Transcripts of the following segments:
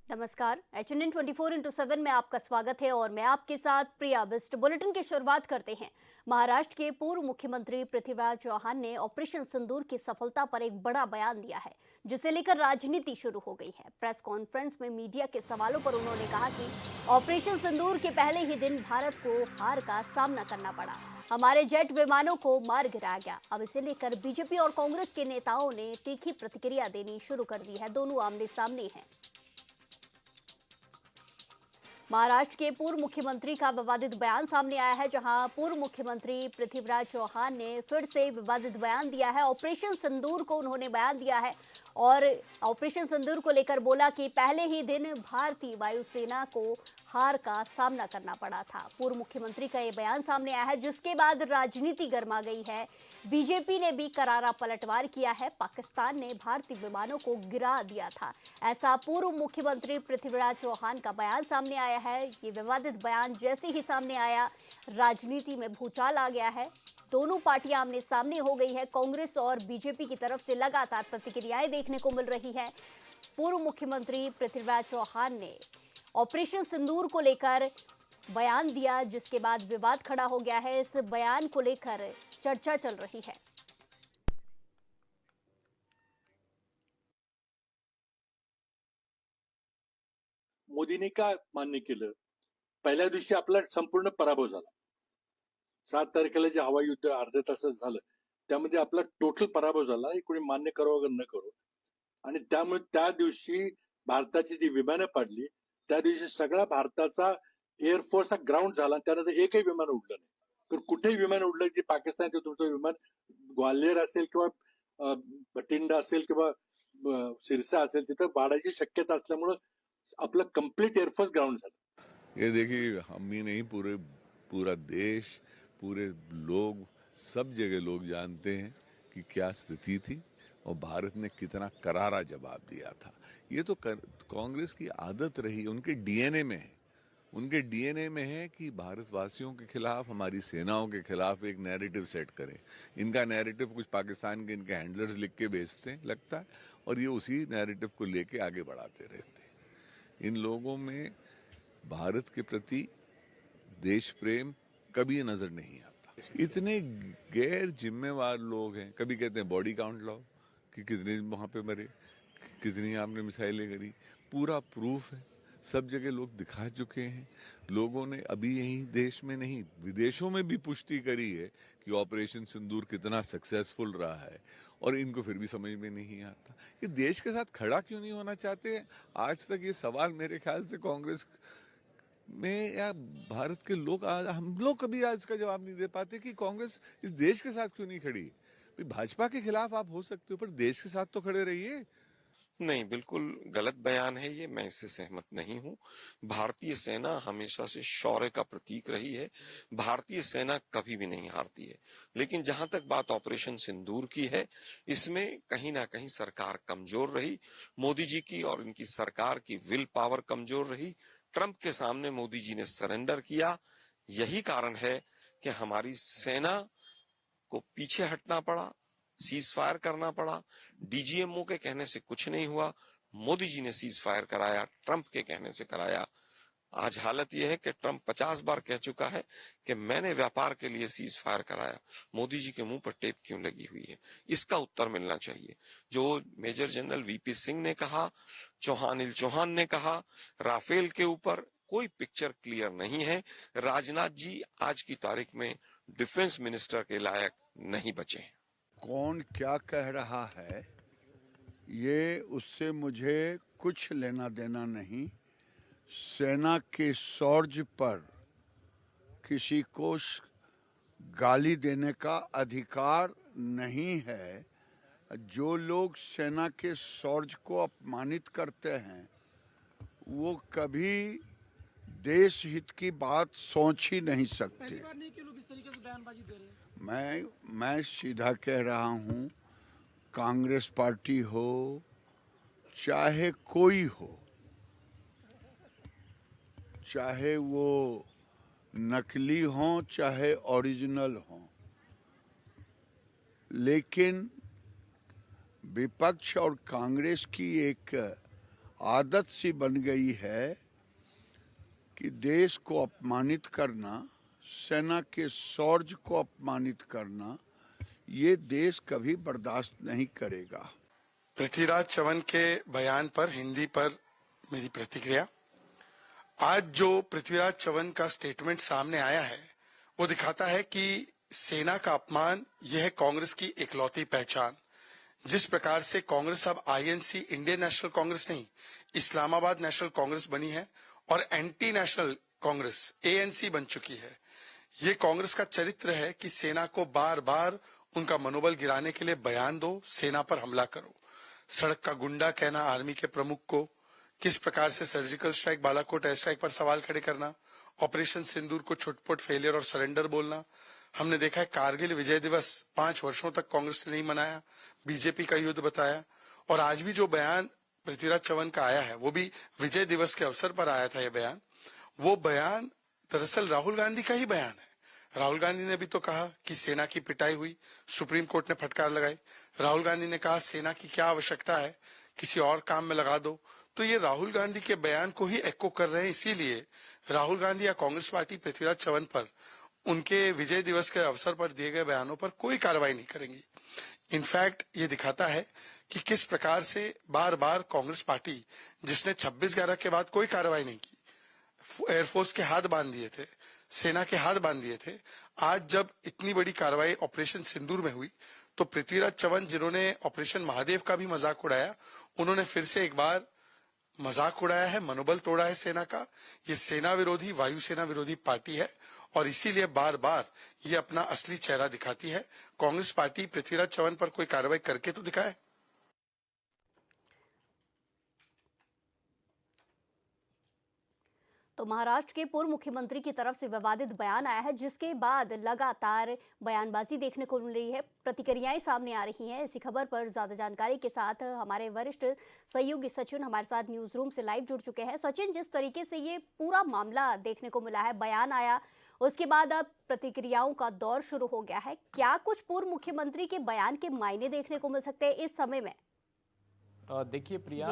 नमस्कार। HNN 24/7 में आपका स्वागत है और मैं आपके साथ प्रिया बिस्ट। बुलेटिन की शुरुआत करते हैं। महाराष्ट्र के पूर्व मुख्यमंत्री पृथ्वीराज चौहान ने ऑपरेशन सिंदूर की सफलता पर एक बड़ा बयान दिया है, जिसे लेकर राजनीति शुरू हो गई है। प्रेस कॉन्फ्रेंस में मीडिया के सवालों पर उन्होंने कहा कि ऑपरेशन सिंदूर के पहले ही दिन भारत को हार का सामना करना पड़ा। हमारे जेट विमानों को मार गिराया गया। अब इसे लेकर बीजेपी और कांग्रेस के नेताओं ने तीखी प्रतिक्रिया देनी शुरू कर दी है। दोनों आमने सामने हैं। महाराष्ट्र के पूर्व मुख्यमंत्री का विवादित बयान सामने आया है, जहां पूर्व मुख्यमंत्री पृथ्वीराज चौहान ने फिर से विवादित बयान दिया है। ऑपरेशन सिंदूर को उन्होंने बयान दिया है और ऑपरेशन सिंदूर को लेकर बोला कि पहले ही दिन भारतीय वायुसेना को हार का सामना करना पड़ा था। पूर्व मुख्यमंत्री का ये बयान सामने आया है, जिसके बाद राजनीति गर्मा गई है। बीजेपी ने भी करारा पलटवार किया है। पाकिस्तान ने भारतीय विमानों को गिरा दिया था, ऐसा पूर्व मुख्यमंत्री पृथ्वीराज चौहान का बयान सामने आया है। ये विवादित बयान जैसे ही सामने आया, राजनीति में भूचाल आ गया है। दोनों पार्टियां आमने सामने हो गई है। कांग्रेस और बीजेपी की तरफ से लगातार प्रतिक्रियाएं देखने को मिल रही है। पूर्व मुख्यमंत्री पृथ्वीराज चौहान ने ऑपरेशन सिंदूर को लेकर बयान दिया, जिसके बाद विवाद खड़ा हो गया है। इस बयान को लेकर चर्चा चल रही है। मोदींनी का मान्य केलं? पहिल्या दिवशी आपला संपूर्ण पराभव झाला. 7 तारखेला जे हवाई युद्ध अर्ध्या तासात झालं, त्यामध्ये आपला टोटल पराभव झाला. हे कोणी मान्य करो अगर न करो. आणि त्यामुळे त्या दिवशी भारताची जी विमानं पाडली, त्या दिवशी सगळा भारताचा एअरफोर्स हा ग्राउंड झाला. त्यानंतर एकही विमान उडलं नाही. तर कुठेही विमान उडलं की पाकिस्तानचं तुमचं विमान ग्वाल्हेर असेल किंवा बठिंडा असेल किंवा सिरसा असेल, तिथं पाडायची शक्यता असल्यामुळं आपलं कंप्लीट एअरफोर्स ग्राउंड झालं. ये देखिए, हम ही नहीं, पूरा देश, पूरे लोग, सब जगह लोग जानते हैं कि क्या स्थिति थी और भारत ने कितना करारा जवाब दिया था। ये तो कांग्रेस की आदत रही, उनके डीएनए में है। उनके डीएनए में है कि भारतवासियों के खिलाफ, हमारी सेनाओं के खिलाफ एक नैरेटिव सेट करें। इनका नैरेटिव कुछ पाकिस्तान के इनके हैंडलर्स लिख के भेजते हैं लगता है, और ये उसी नैरेटिव को लेके आगे बढ़ाते रहते हैं। इन लोगों में भारत के प्रति देश प्रेम कभी नजर नहीं आता। इतने गैर जिम्मेवार लोग हैं। कभी कहते हैं बॉडी काउंट लाओ कि कितने वहां पे मरे, कितनी आपने मिसाइलें करी, पूरा प्रूफ है, सब जगह लोग दिखा चुके हैं। लोगों ने अभी यहीं देश में नहीं, विदेशों में भी पुष्टि करी है कि ऑपरेशन सिंदूर कितना सक्सेसफुल रहा है, और इनको फिर भी समझ में नहीं आता कि देश के साथ खड़ा क्यों नहीं होना चाहते। आज तक ये सवाल मेरे ख्याल से कांग्रेस में या भारत के लोग, हम लोग कभी आज का जवाब नहीं दे पाते कि कांग्रेस इस देश के साथ क्यों नहीं खड़ी। भाजपा के खिलाफ आप हो सकते हो, पर देश के साथ तो खड़े रहिए। नहीं, बिल्कुल गलत बयान है ये, मैं इससे सहमत नहीं हूँ। भारतीय सेना हमेशा से शौर्य का प्रतीक रही है। भारतीय सेना कभी भी नहीं हारती है। लेकिन जहां तक बात ऑपरेशन सिंदूर की है, इसमें कहीं ना कहीं सरकार कमजोर रही। मोदी जी की और इनकी सरकार की विल पावर कमजोर रही। ट्रंप के सामने मोदी जी ने सरेंडर किया। यही कारण है कि हमारी सेना को पीछे हटना पड़ा, सीज फायर करना पड़ा। डीजीएमओ के कहने से कुछ नहीं हुआ, मोदी जी ने सीज फायर कराया, ट्रंप के कहने से कराया। आज हालत यह है कि ट्रंप 50 बार कह चुका है कि मैंने व्यापार के लिए सीज फायर कराया। मोदी जी के मुंह पर टेप क्यों लगी हुई है, इसका उत्तर मिलना चाहिए। जो मेजर जनरल वीपी सिंह ने कहा, चौहान ने कहा, राफेल के ऊपर कोई पिक्चर क्लियर नहीं है। राजनाथ जी आज की तारीख में डिफेंस मिनिस्टर के लायक नहीं बचे। कौन क्या कह रहा है, ये उससे मुझे कुछ लेना देना नहीं। सेना के शौर्य पर किसी को गाली देने का अधिकार नहीं है। जो लोग सेना के शौर्य को अपमानित करते हैं, वो कभी देश हित की बात सोच ही नहीं सकते। मैं सीधा कह रहा हूँ, कांग्रेस पार्टी हो चाहे कोई हो, चाहे वो नकली हो चाहे ओरिजिनल हो, लेकिन विपक्ष और कांग्रेस की एक आदत सी बन गई है कि देश को अपमानित करना, सेना के शौर्य को अपमानित करना, ये देश कभी बर्दाश्त नहीं करेगा। पृथ्वीराज चव्हाण के बयान पर हिंदी पर मेरी प्रतिक्रिया। आज जो पृथ्वीराज चव्हाण का स्टेटमेंट सामने आया है वो दिखाता है कि सेना का अपमान यह है कांग्रेस की इकलौती पहचान। जिस प्रकार से कांग्रेस अब आईएनसी इंडियन नेशनल कांग्रेस नहीं इस्लामाबाद नेशनल कांग्रेस बनी है और एंटी नेशनल कांग्रेस एएनसी बन चुकी है, ये कांग्रेस का चरित्र है कि सेना को बार बार उनका मनोबल गिराने के लिए बयान दो, सेना पर हमला करो। सड़क का गुंडा कहना आर्मी के प्रमुख को, किस प्रकार से surgical strike Balakot air strike पर सवाल खड़े करना, ऑपरेशन सिंदूर को छुटपुट फेलियर और सरेंडर बोलना। हमने देखा है कारगिल विजय दिवस 5 वर्षों तक कांग्रेस ने नहीं मनाया, बीजेपी का युद्ध बताया। और आज भी जो बयान पृथ्वीराज चव्हाण का आया है वो भी विजय दिवस के अवसर पर आया था। ये बयान, वो बयान दरअसल राहुल गांधी का ही बयान है। राहुल गांधी ने भी तो कहा कि सेना की पिटाई हुई, सुप्रीम कोर्ट ने फटकार लगाई। राहुल गांधी ने कहा सेना की क्या आवश्यकता है, किसी और काम में लगा दो। तो ये राहुल गांधी के बयान को ही एको कर रहे हैं। इसीलिए राहुल गांधी या कांग्रेस पार्टी पृथ्वीराज चव्हाण पर उनके विजय दिवस के अवसर पर दिए गए बयानों पर कोई कार्रवाई नहीं करेंगी। इनफैक्ट ये दिखाता है कि किस प्रकार से बार बार कांग्रेस पार्टी, जिसने 26/11 के बाद कोई कार्रवाई नहीं की, एयरफोर्स के हाथ बांध दिए थे, सेना के हाथ बांध दिए थे, आज जब इतनी बड़ी कार्रवाई ऑपरेशन सिंदूर में हुई तो पृथ्वीराज चव्हाण जिन्होंने ऑपरेशन महादेव का भी मजाक उड़ाया, उन्होंने फिर से एक बार मजाक उड़ाया है, मनोबल तोड़ा है सेना का। ये सेना विरोधी, वायुसेना विरोधी पार्टी है और इसीलिए बार बार ये अपना असली चेहरा दिखाती है। कांग्रेस पार्टी पृथ्वीराज चव्हाण पर कोई कार्रवाई करके तो दिखाए। तो महाराष्ट्र के पूर्व मुख्यमंत्री की तरफ से विवादित बयान आया है, जिसके बाद लगातार बयानबाजी देखने को मिल रही है, प्रतिक्रियाएं सामने आ रही हैं। इसी खबर पर ज्यादा जानकारी के साथ हमारे वरिष्ठ सहयोगी सचिन हमारे साथ न्यूज रूम से लाइव जुड़ चुके हैं। सचिन, जिस तरीके से ये पूरा मामला देखने को मिला है, बयान आया, उसके बाद अब प्रतिक्रियाओं का दौर शुरू हो गया है, क्या कुछ पूर्व मुख्यमंत्री के बयान के मायने देखने को मिल सकते हैं इस समय में? देखिए प्रिया,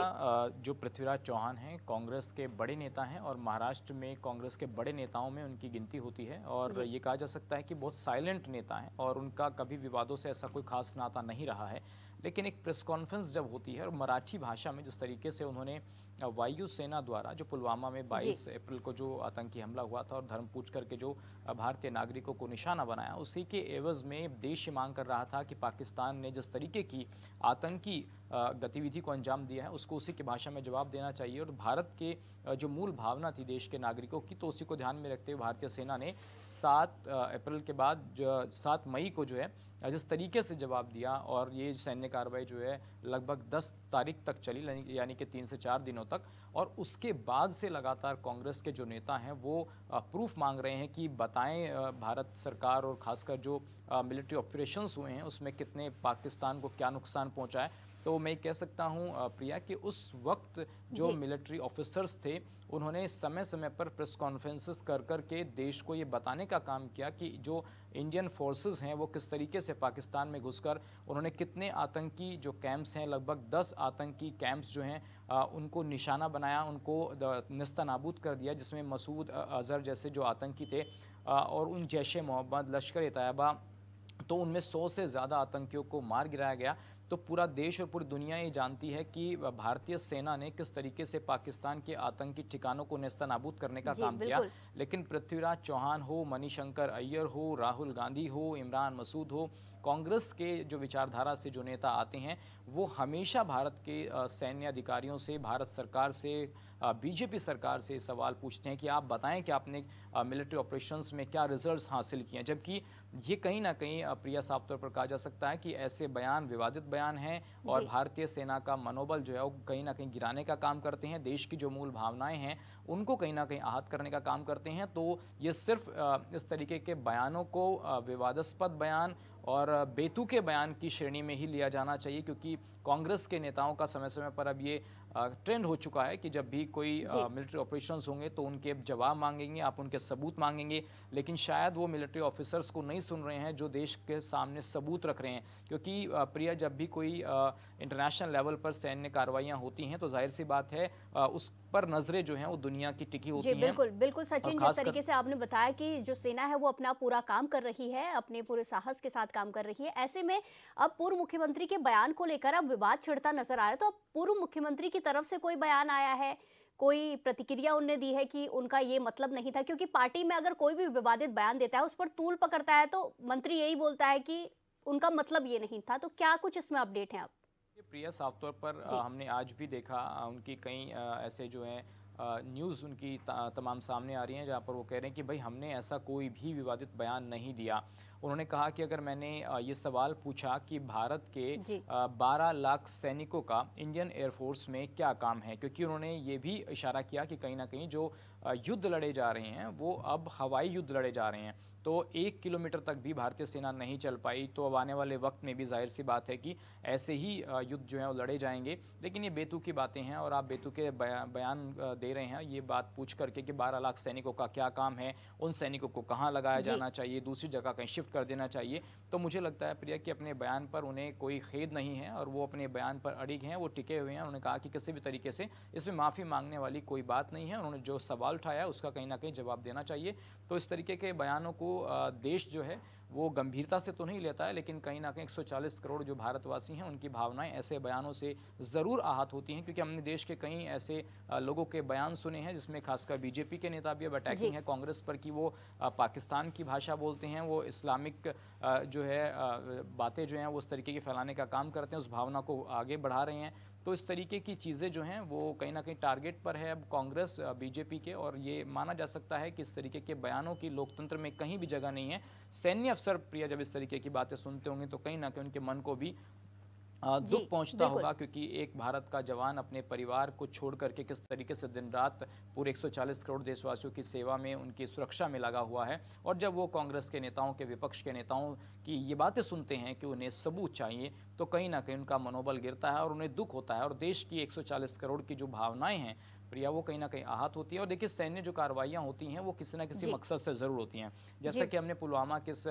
जो पृथ्वीराज चौहान हैं कांग्रेस के बड़े नेता हैं और महाराष्ट्र में कांग्रेस के बड़े नेताओं में उनकी गिनती होती है और ये कहा जा सकता है कि बहुत साइलेंट नेता हैं और उनका कभी विवादों से ऐसा कोई खास नाता नहीं रहा है। लेकिन एक प्रेस कॉन्फ्रेंस जब होती है और मराठी भाषा में जिस तरीके से उन्होंने वायुसेना द्वारा जो पुलवामा में 22 अप्रैल को जो आतंकी हमला हुआ था और धर्म पूछ करके जो भारतीय नागरिकों को निशाना बनाया, उसी के एवज में देश ये मांग कर रहा था कि पाकिस्तान ने जिस तरीके की आतंकी गतिविधि को अंजाम दिया है उसको उसी की भाषा में जवाब देना चाहिए। और भारत के जो मूल भावना थी देश के नागरिकों की, तो उसी को ध्यान में रखते हुए भारतीय सेना ने 7 अप्रैल के बाद 7 मई को जो है जिस तरीके से जवाब दिया और ये सैन्य कार्रवाई जो है लगभग 10 तारीख तक चली, यानी कि 3 से 4 दिनों तक। और उसके बाद से लगातार कांग्रेस के जो नेता हैं वो प्रूफ मांग रहे हैं कि बताएं भारत सरकार और खासकर जो मिलिट्री ऑपरेशंस हुए हैं उसमें कितने पाकिस्तान को क्या नुकसान पहुंचा है। तो मैं कह सकता हूं प्रिया कि उस वक्त जो मिलिट्री ऑफिसर्स थे उन्होंने समय समय पर प्रेस कॉन्फ्रेंसेस कर के देश को ये बताने का काम किया कि जो इंडियन फोर्सेस हैं वो किस तरीके से पाकिस्तान में घुसकर उन्होंने कितने आतंकी जो कैंप्स हैं, लगभग 10 आतंकी कैंप्स जो हैं उनको निशाना बनाया, उनको नेस्तनाबूद कर दिया, जिसमें मसूद अजहर जैसे जो आतंकी थे और उन जैश मोहम्मद, लश्कर-ए-तैयबा, तो उनमें 100 से ज़्यादा आतंकियों को मार गिराया गया। तो पूरा देश और पूरी दुनिया ये जानती है कि भारतीय सेना ने किस तरीके से पाकिस्तान के आतंकी ठिकानों को नेस्तनाबूद करने का काम किया। लेकिन पृथ्वीराज चौहान हो, मणिशंकर अय्यर हो, राहुल गांधी हो, इमरान मसूद हो, कांग्रेस के जो विचारधारा से जो नेता आते हैं वो हमेशा भारत के सैन्य अधिकारियों से, भारत सरकार से, बीजेपी सरकार से सवाल पूछते हैं कि आप बताएं कि आपने मिलिट्री ऑपरेशंस में क्या रिजल्ट्स हासिल किए हैं। जबकि ये कहीं ना कहीं प्रिया साफ तौर पर कहा जा सकता है कि ऐसे बयान विवादित बयान हैं और भारतीय सेना का मनोबल जो है वो कहीं ना कहीं गिराने का काम करते हैं, देश की जो मूल भावनाएं हैं उनको कहीं ना कहीं आहत करने का काम करते हैं। तो ये सिर्फ इस तरीके के बयानों को विवादास्पद बयान और बेतुके बयान की श्रेणी में ही लिया जाना चाहिए, क्योंकि कांग्रेस के नेताओं का समय समय पर अब ये ट्रेंड हो चुका है कि जब भी कोई मिलिट्री ऑपरेशंस होंगे तो उनके जवाब मांगेंगे, आप उनके सबूत मांगेंगे, लेकिन शायद वो मिलिट्री ऑफिसर्स को नहीं सुन रहे हैं जो देश के सामने सबूत रख रहे हैं। क्योंकि प्रिया, जब भी कोई इंटरनेशनल लेवल पर सैन्य कार्रवाइयाँ होती हैं तो जाहिर सी बात है उस पर नजरें जो हैं वो दुनिया की टिकी होती हैं। बिल्कुल बिल्कुल सचिन, जिस तरीके से आपने बताया कि जो सेना है वो अपना पूरा काम कर रही है, अपने पूरे साहस के साथ काम कर रही है, ऐसे में अब पूर्व मुख्यमंत्री के बयान को लेकर अब विवाद छिड़ता नजर आ रहा है। तो अब पूर्व मुख्यमंत्री की तरफ से कोई बयान आया है, कोई प्रतिक्रिया उनने दी है कि उनका ये मतलब नहीं था? क्योंकि पार्टी में अगर कोई भी विवादित बयान देता है उस पर तूल पकड़ता है तो मंत्री यही बोलता है कि उनका मतलब ये नहीं था। तो क्या कुछ इसमें अपडेट है? आप प्रिया, साफ तौर पर हमने आज भी देखा उनकी कई ऐसे जो हैं न्यूज़ उनकी तमाम सामने आ रही हैं जहाँ पर वो कह रहे हैं कि भाई हमने ऐसा कोई भी विवादित बयान नहीं दिया। उन्होंने कहा कि अगर मैंने ये सवाल पूछा कि भारत के 12 लाख सैनिकों का इंडियन एयरफोर्स में क्या काम है, क्योंकि उन्होंने ये भी इशारा किया कि कहीं ना कहीं जो युद्ध लड़े जा रहे हैं वो अब हवाई युद्ध लड़े जा रहे हैं, तो 1 किलोमीटर तक भी भारतीय सेना नहीं चल पाई। तो अब आने वाले वक्त में भी जाहिर सी बात है कि ऐसे ही युद्ध जो है वो लड़े जाएंगे। लेकिन ये बेतुकी बातें हैं और आप बेतुके बयान दे रहे हैं ये बात पूछ करके कि 12 लाख सैनिकों का क्या काम है, उन सैनिकों को कहाँ लगाया जाना चाहिए, दूसरी जगह कहीं शिफ्ट कर देना चाहिए। तो मुझे लगता है प्रिया कि अपने बयान पर उन्हें कोई खेद नहीं है और वो अपने बयान पर अड़िग हैं, वो टिके हुए हैं। उन्होंने कहा कि किसी भी तरीके से इसमें माफ़ी मांगने वाली कोई बात नहीं है। उन्होंने जो सवाल उठाया उसका कहीं ना कहीं जवाब देना चाहिए। तो इस तरीके के बयानों को देश जो है वो गंभीरता से तो नहीं लेता है, लेकिन कहीं ना कहीं 140 करोड़ जो भारतवासी हैं उनकी भावनाएं ऐसे बयानों से ज़रूर आहत होती हैं। क्योंकि हमने देश के कई ऐसे लोगों के बयान सुने हैं जिसमें खासकर बीजेपी के नेता भी अब अटैकिंग है कांग्रेस पर कि वो पाकिस्तान की भाषा बोलते हैं, वो इस्लामिक जो है बातें जो हैं वो उस तरीके की फैलाने का काम करते हैं, उस भावना को आगे बढ़ा रहे हैं। तो इस तरीके की चीज़ें जो हैं वो कहीं ना कहीं टारगेट पर है अब कांग्रेस बीजेपी के, और ये माना जा सकता है कि इस तरीके के बयानों की लोकतंत्र में कहीं भी जगह नहीं है। सैन्य अफसर प्रिया जब इस तरीके की बातें सुनते होंगे तो कहीं ना कहीं उनके मन को भी दुख पहुंचता होगा, क्योंकि एक भारत का जवान अपने परिवार को छोड़ करके किस तरीके से दिन रात पूरे 140 करोड़ देशवासियों की सेवा में, उनकी सुरक्षा में लगा हुआ है। और जब वो कांग्रेस के नेताओं के, विपक्ष के नेताओं की ये बातें सुनते हैं कि उन्हें सबूत चाहिए, तो कहीं ना कहीं उनका मनोबल गिरता है और उन्हें दुख होता है। और देश की 140 करोड़ की जो भावनाएं हैं प्रिया वो कहीं ना कहीं आहत होती है। और देखिए सैन्य जो कार्रवाइयाँ होती हैं वो किसी न किसी मकसद से ज़रूर होती हैं। जैसा कि हमने पुलवामा के इस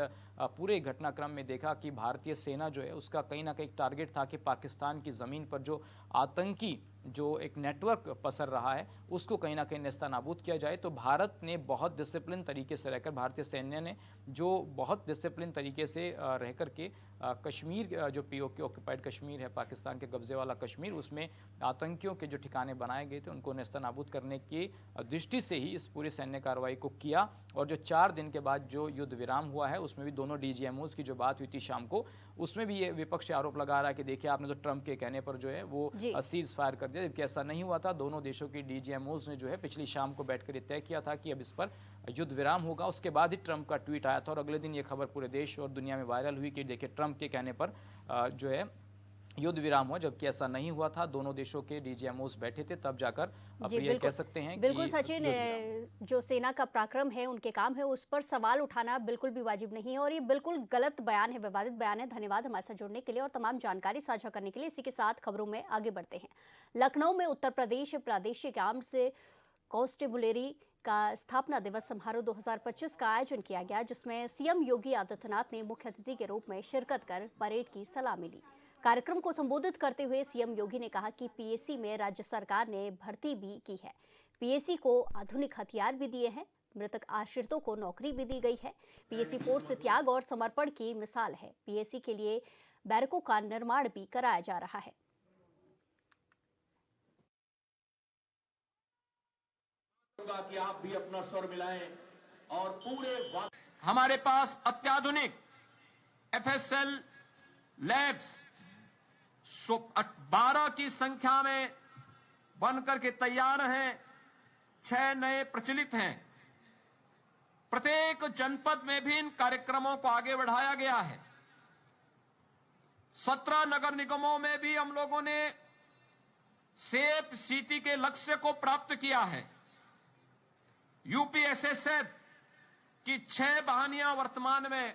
पूरे घटनाक्रम में देखा कि भारतीय सेना जो है उसका कहीं ना कहीं टारगेट था कि पाकिस्तान की ज़मीन पर जो आतंकी जो एक नेटवर्क पसर रहा है उसको कहीं ना कहीं नेस्तनाबूद किया जाए। तो भारत ने बहुत डिसिप्लिन तरीके से रहकर, भारतीय सैन्य ने जो बहुत डिसिप्लिन तरीके से रह कर के कश्मीर जो पीओके ऑक्यूपाइड कश्मीर है, पाकिस्तान के कब्जे वाला कश्मीर, उसमें आतंकियों के जो ठिकाने बनाए गए थे उनको नेस्तनाबूद करने की दृष्टि से ही इस पूरी सैन्य कार्रवाई को किया। और जो 4 दिन के बाद जो युद्ध विराम हुआ है उसमें भी दोनों डीजीएमओज की जो बात हुई थी शाम को, उसमें भी ये विपक्ष आरोप लगा रहा है कि देखिए आपने तो ट्रंप के कहने पर जो है वो सीज फायर कर दिया, जबकि ऐसा नहीं हुआ था। दोनों देशों की डीजीएमओज ने जो है पिछली शाम को बैठकर तय किया था कि अब इस पर युद्ध विराम होगा। उसके बाद ही ट्रंप का ट्वीट आया था और अगले दिन ये खबर पूरे देश और दुनिया में वायरल हुई कि देखिए ट्रंप के कहने पर जो है युद्ध विराम हुआ, जबकि ऐसा नहीं हुआ था। दोनों देशों के डीजीएमओज बैठे थे तब जाकर अब ये कह सकते हैं बिल्कुल सचिन, जो सेना का पराक्रम है, उनके काम है, उस पर सवाल उठाना बिल्कुल भी वाजिब नहीं है और ये बिल्कुल गलत बयान है, विवादित बयान है। धन्यवाद हमारे साथ जुड़ने के लिए और तमाम जानकारी साझा करने के लिए। इसी के साथ खबरों में आगे बढ़ते हैं। लखनऊ में उत्तर प्रदेश प्रादेशिक आर्म्स कॉन्स्टेबुलरी का स्थापना दिवस समारोह 2025 का आयोजन किया गया, जिसमें सीएम योगी आदित्यनाथ ने मुख्य अतिथि के रूप में शिरकत कर परेड की सलामी ली। कार्यक्रम को संबोधित करते हुए सीएम योगी ने कहा कि पीएसी में राज्य सरकार ने भर्ती भी की है, पीएसी को आधुनिक हथियार भी दिए हैं, मृतक आश्रितों को नौकरी भी दी गई है। पीएसी फोर्स त्याग और समर्पण की मिसाल है। पीएसी के लिए बैरकों का निर्माण भी कराया जा रहा है। कि आप भी अपना स्वर मिलाएं और पूरे हमारे पास अत्याधुनिक एफएसएल लैब्स 12 की संख्या में बनकर के तैयार हैं, 6 नए प्रचलित हैं। प्रत्येक जनपद में भी इन कार्यक्रमों को आगे बढ़ाया गया है। 17 नगर निगमों में भी हम लोगों ने सेफ सिटी के लक्ष्य को प्राप्त किया है। यूपीएसएसएफ की 6 वाहिनियां वर्तमान में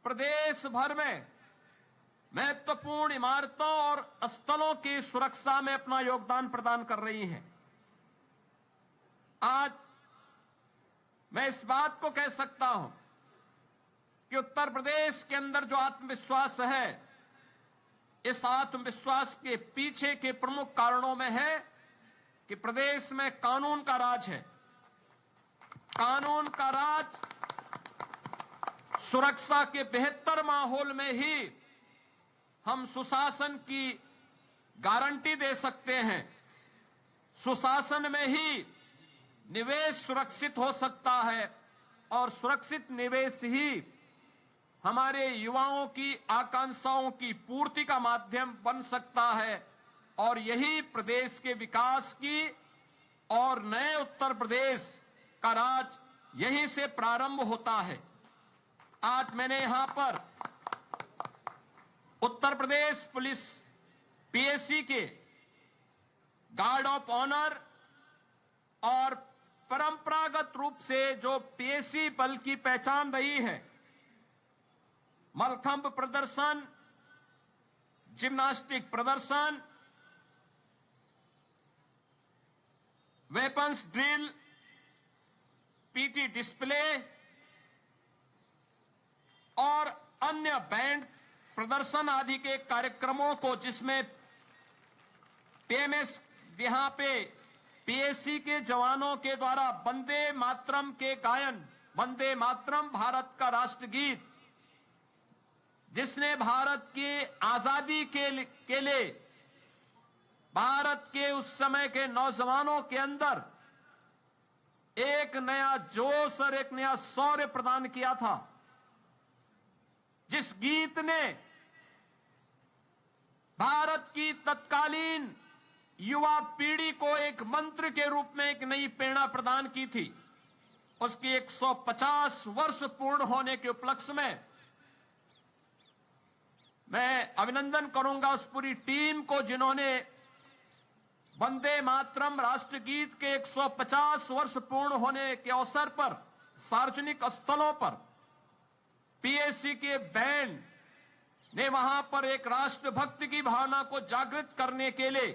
प्रदेश भर में महत्वपूर्ण इमारतों और स्थलों की सुरक्षा में अपना योगदान प्रदान कर रही हैं। आज मैं इस बात को कह सकता हूं कि उत्तर प्रदेश के अंदर जो आत्मविश्वास है, इस आत्मविश्वास के पीछे के प्रमुख कारणों में है कि प्रदेश में कानून का राज है। कानून का राज, सुरक्षा के बेहतर माहौल में ही हम सुशासन की गारंटी दे सकते हैं। सुशासन में ही निवेश सुरक्षित हो सकता है और सुरक्षित निवेश ही हमारे युवाओं की आकांक्षाओं की पूर्ति का माध्यम बन सकता है और यही प्रदेश के विकास की और नए उत्तर प्रदेश का राज यहीं से प्रारंभ होता है। आज मैंने यहां पर उत्तर प्रदेश पुलिस पीएससी के गार्ड ऑफ ऑनर और परंपरागत रूप से जो पीएससी बल की पहचान रही है, मलखंब प्रदर्शन, जिम्नास्टिक प्रदर्शन, वेपन्स ड्रिल, पीटी डिस्प्ले और अन्य बैंड प्रदर्शन आदि के कार्यक्रमों को, जिसमें पीएमएस यहां पे पीएससी के जवानों के द्वारा वंदे मातरम के गायन, वंदे मातरम भारत का राष्ट्रगीत, जिसने भारत की आजादी के लिए भारत के उस समय के नौजवानों के अंदर एक नया जोश और एक नया शौर्य प्रदान किया था। जिस गीत ने भारत की तत्कालीन युवा पीढ़ी को एक मंत्र के रूप में एक नई प्रेरणा प्रदान की थी, उसकी 150 वर्ष पूर्ण होने के उपलक्ष्य में मैं अभिनंदन करूंगा उस पूरी टीम को जिन्होंने वंदे मातरम राष्ट्रगीत के 150 वर्ष पूर्ण होने के अवसर पर सार्वजनिक स्थलों पर पीएससी के बैंड ने वहां पर एक राष्ट्रभक्ति की भावना को जागृत करने के लिए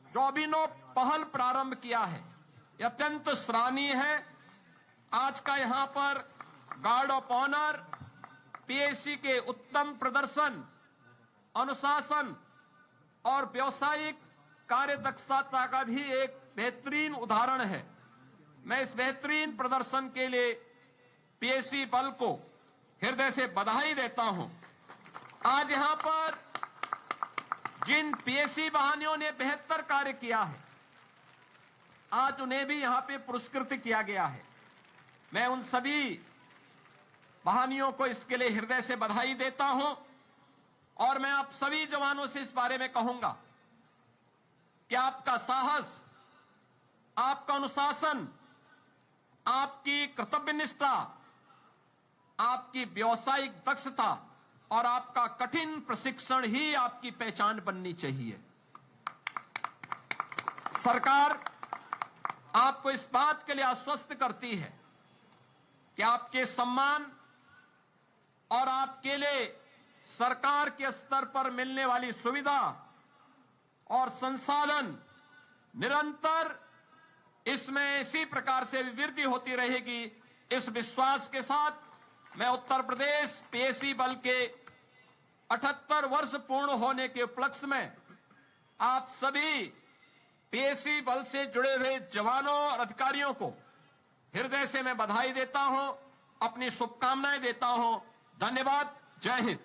जो अभिनव पहल प्रारंभ किया है, यह अत्यंत सराहनीय है। आज का यहां पर गार्ड ऑफ ऑनर पीएससी के उत्तम प्रदर्शन, अनुशासन और व्यावसायिक कार्यदक्षता का भी एक बेहतरीन उदाहरण है। मैं इस बेहतरीन प्रदर्शन के लिए पीएससी बल को हृदय से बधाई देता हूं। आज यहां पर जिन पीएससी वाहिनियों ने बेहतर कार्य किया है, आज उन्हें भी यहां पे पुरस्कृत किया गया है। मैं उन सभी वाहिनियों को इसके लिए हृदय से बधाई देता हूं और मैं आप सभी जवानों से इस बारे में कहूंगा कि आपका साहस, आपका अनुशासन, आपकी कर्तव्यनिष्ठा, आपकी व्यावसायिक दक्षता और आपका कठिन प्रशिक्षण ही आपकी पहचान बननी चाहिए। सरकार आपको इस बात के लिए आश्वस्त करती है कि आपके सम्मान और आपके लिए सरकार के स्तर पर मिलने वाली सुविधा और संसाधन निरंतर इसमें इसी प्रकार से वृद्धि होती रहेगी। इस विश्वास के साथ मैं उत्तर प्रदेश पीएससी बल के 78 वर्ष पूर्ण होने के उपलक्ष्य में आप सभी पीएससी बल से जुड़े हुए जवानों और अधिकारियों को हृदय से मैं बधाई देता हूं, अपनी शुभकामनाएं देता हूं। धन्यवाद। जय हिंद।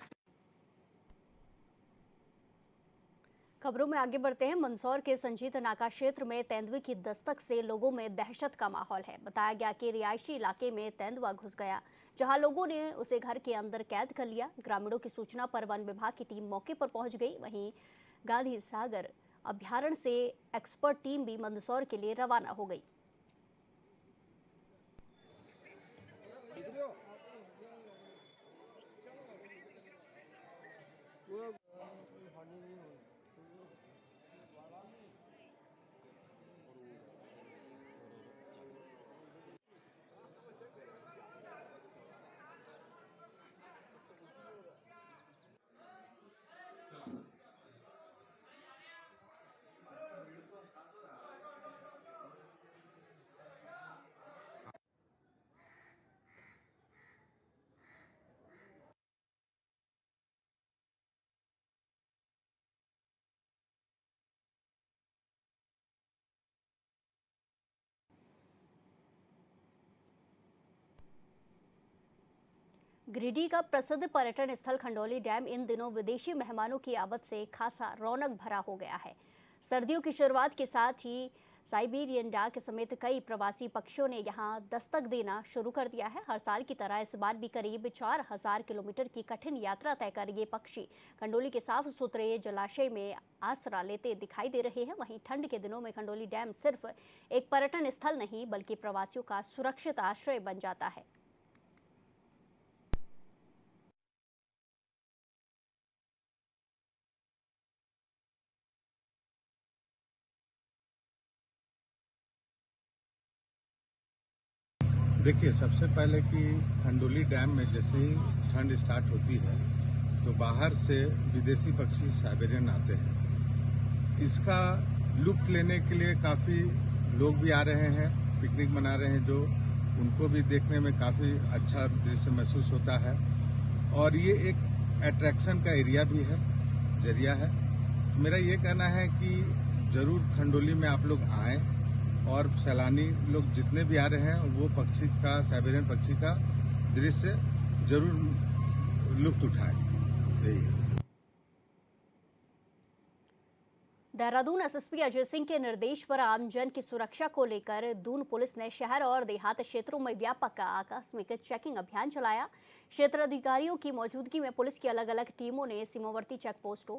खबरों में आगे बढ़ते हैं। मंदसौर के संजीत नाका क्षेत्र में तेंदुए की दस्तक से लोगों में दहशत का माहौल है। बताया गया कि रिहायशी इलाके में तेंदुआ घुस गया, जहां लोगों ने उसे घर के अंदर कैद कर लिया। ग्रामीणों की सूचना पर वन विभाग की टीम मौके पर पहुंच गई। वहीं गांधी सागर अभ्यारण्य से एक्सपर्ट टीम भी मंदसौर के लिए रवाना हो गई। गिरिडीह का प्रसिद्ध पर्यटन स्थल खंडौली डैम इन दिनों विदेशी मेहमानों की आवत से खासा रौनक भरा हो गया है। सर्दियों की शुरुआत के साथ ही साइबेरियन डाक समेत कई प्रवासी पक्षियों ने यहां दस्तक देना शुरू कर दिया है। हर साल की तरह इस बार भी करीब 4000 किलोमीटर की कठिन यात्रा तय कर ये पक्षी खंडोली के साफ सुथरे जलाशय में आसरा लेते दिखाई दे रहे हैं। वहीं ठंड के दिनों में खंडोली डैम सिर्फ एक पर्यटन स्थल नहीं बल्कि प्रवासियों का सुरक्षित आश्रय बन जाता है। देखिए, सबसे पहले कि खंडोली डैम में जैसे ही ठंड स्टार्ट होती है तो बाहर से विदेशी पक्षी साइबेरियन आते हैं। इसका लुत्फ लेने के लिए काफ़ी लोग भी आ रहे हैं, पिकनिक मना रहे हैं, जो उनको भी देखने में काफ़ी अच्छा दृश्य महसूस होता है। और ये एक अट्रैक्शन का एरिया भी है, जरिया है। मेरा ये कहना है कि ज़रूर खंडोली में आप लोग आएँ और सैलानी लोग जितने भी आ रहे हैं वो पक्षी का, साइबेरियन पक्षी का दृश्य जरूर लुत्फ उठाएं। देहरादून एसएसपी अजय सिंह के निर्देश पर आमजन की सुरक्षा को लेकर दून पुलिस ने शहर और देहात क्षेत्रों में व्यापक आकस्मिक चेकिंग अभियान चलाया। क्षेत्र अधिकारियों की मौजूदगी में पुलिस की अलग अलग टीमों ने सीमावर्ती चेक पोस्टों,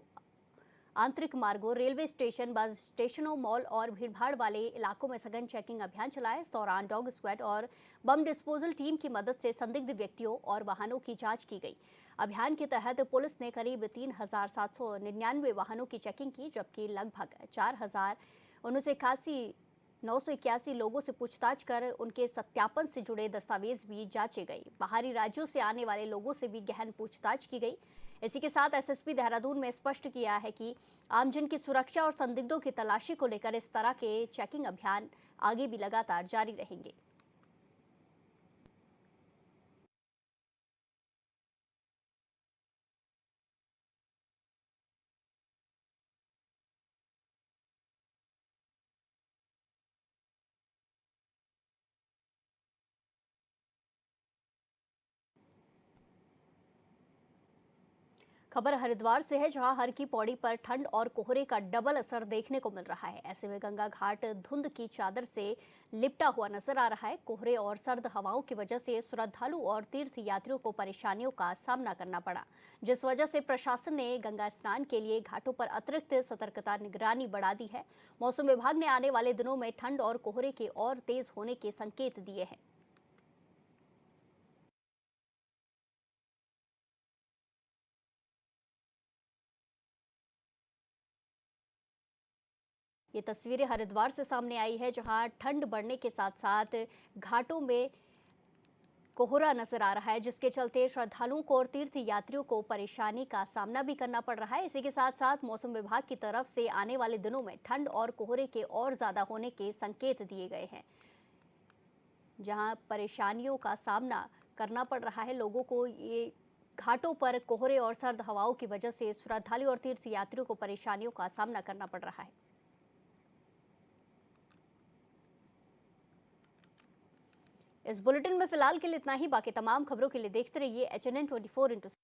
आंतरिक मार्गों, रेलवे स्टेशन, बस स्टेशनों, मॉल और भीड़भाड़ वाले इलाकों में सघन चेकिंग अभियान चलाया। इस दौरान डॉग स्क्वाड और बम डिस्पोजल टीम की मदद से संदिग्ध व्यक्तियों और वाहनों की जांच की गई। अभियान के तहत पुलिस ने करीब 3799 वाहनों की चेकिंग की, जबकि लगभग 4981 लोगों से पूछताछ कर उनके सत्यापन से जुड़े दस्तावेज भी जांचे गए। बाहरी राज्यों से आने वाले लोगों से भी गहन पूछताछ की गई। इसी के साथ एसएसपी देहरादून में स्पष्ट किया है कि आमजन की सुरक्षा और संदिग्धों की तलाशी को लेकर इस तरह के चेकिंग अभियान आगे भी लगातार जारी रहेंगे। खबर हरिद्वार से है, जहां हर की पौड़ी पर ठंड और कोहरे का डबल असर देखने को मिल रहा है। ऐसे में गंगा घाट धुंध की चादर से लिपटा हुआ नजर आ रहा है। कोहरे और सर्द हवाओं की वजह से श्रद्धालु और तीर्थ यात्रियों को परेशानियों का सामना करना पड़ा, जिस वजह से प्रशासन ने गंगा स्नान के लिए घाटों पर अतिरिक्त सतर्कता निगरानी बढ़ा दी है। मौसम विभाग ने आने वाले दिनों में ठंड और कोहरे के और तेज होने के संकेत दिए हैं। ये तस्वीरें हरिद्वार से सामने आई है, जहां ठंड बढ़ने के साथ साथ घाटों में कोहरा नजर आ रहा है, जिसके चलते श्रद्धालुओं को और तीर्थ यात्रियों को परेशानी का सामना भी करना पड़ रहा है। इसी के साथ साथ मौसम विभाग की तरफ से आने वाले दिनों में ठंड और कोहरे के और ज्यादा होने के संकेत दिए गए हैं, जहां परेशानियों का सामना करना पड़ रहा है लोगों को। ये घाटों पर कोहरे और सर्द हवाओं की वजह से श्रद्धालु और तीर्थ यात्रियों को परेशानियों का सामना करना पड़ रहा है। इस बुलेटिन में फिलहाल के लिए इतना ही। बाकी तमाम खबरों के लिए देखते रहिए HNN 24x